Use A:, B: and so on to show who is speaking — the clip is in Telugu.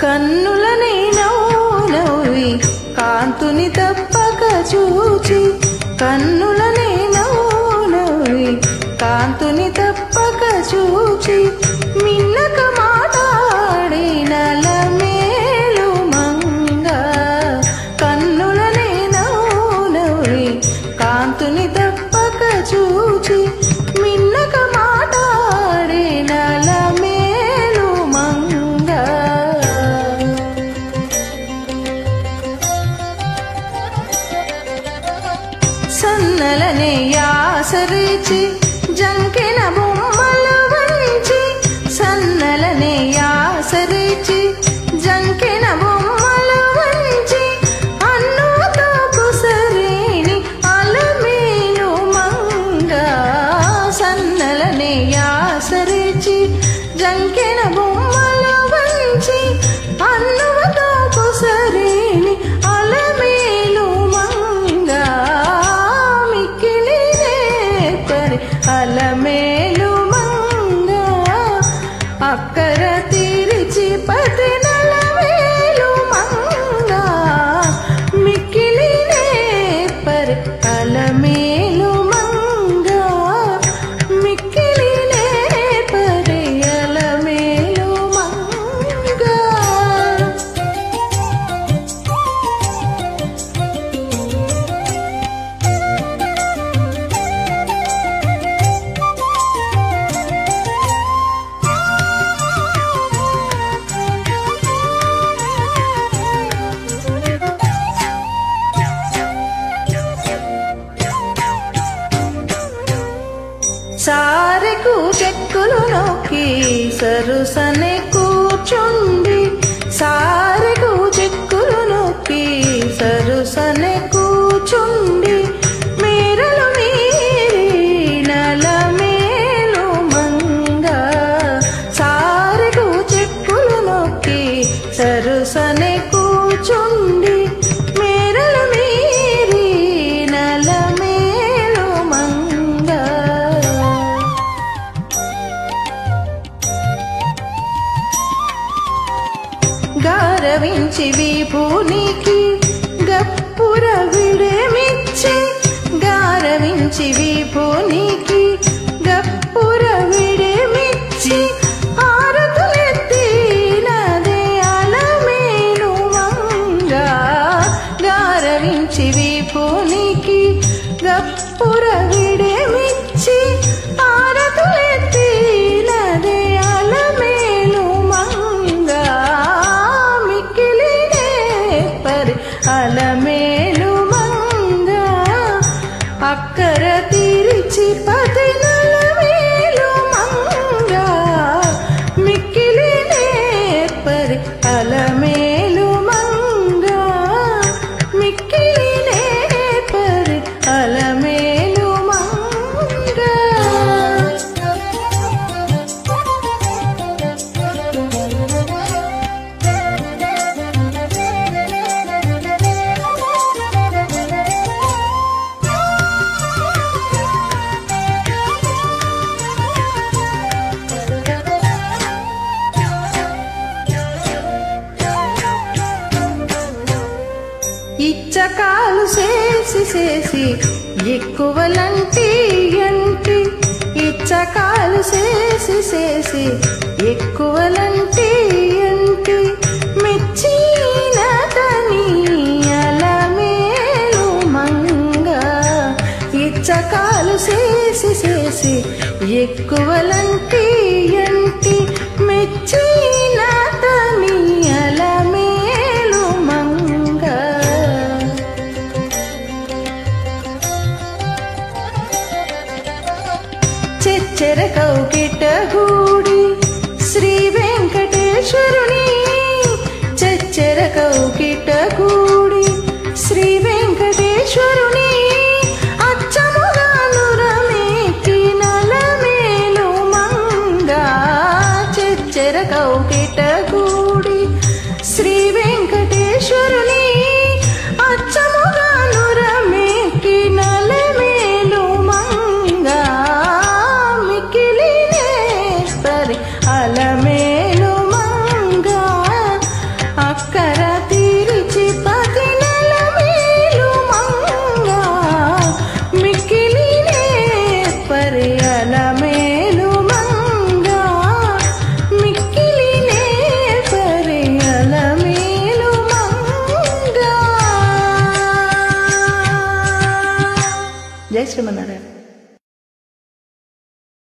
A: కన్నులని నవ్వి కాంతుని తప్పక చూచి కన్నులని నవ్వి కాంతుని తప్పక చూచి మిన్నక మాట్లాడిన లమేలు మంగ కన్నులని నవ్వి కాంతుని తప్పక చూచి మిన్నక మాట్లాడిన లమేలు మంగ సన్నలనే యాసరిచి జంకెన బొమ్మలు వంచి సన్నలనే యాసరిచి జంకెన బొమ్మలు వంచి అన్నుతో కుసరేని అలమేలు మంగ సన్నలనే యాసరిచి జంకెన బొమ్మలు వంచి అన్నుతో కుసరేని అలమేలు మంగ అలమేలు మంగ అక్కర తీరిచి పతి నలవేలు మంగ మిక్కిలినే పరి అలమేలు మంగ మిక్కిలినే పరి అలమేలు మంగ సారెకు చెక్కులు నొక్కి సరుసనే కూర్చుండి సారెకు చెక్కులు నొక్కి సరుసనే కూర్చుండి మేరలు మీరి నలమేలు మంగ సారెకు చెక్కులు నొక్కి సరుసనే కూర్చుండి మేరలు మీరి నలమేలు మంగ గారవించి విభునికి గప్పుర విడమిచ్చి గారవించి విభునికి గప్పుర విడమిచ్చి ఆరతులెత్తినదే అలమేలు మంగ గారవించి విభునికి గప్పుర విడమిచ్చి ఆరతులెత్తినదే అలమేలు మంగ అలమేలు మంగ అక్కర తీరిచి పతి నలవేలు మంగ మిక్కిలినే పరి అలమేలు మంగ మిక్కిలినే పరి అలమేలు మంగ ఇచ్చకాలు చేసి ఎక్కువలంటి ఎంటి ఇచ్చకాలు చేసి ఎక్కువలంటి ఎంటి మెచ్చిన తని అలమేలు మంగ ఇచ్చకాలు చేసి ఎక్కువలంటి ఎంటి మెచ్చిన తని అలమేలు మంగ చెచ్చెర కౌకిట గూడి శ్రీ వెంకటేశ్వరుని చెచ్చెర కౌకిట గూడి శ్రీ వెంకటేశ్వరుని అచ్చముగా నురమేకి నలమేలు మంగ చెచ్చెర కౌకిట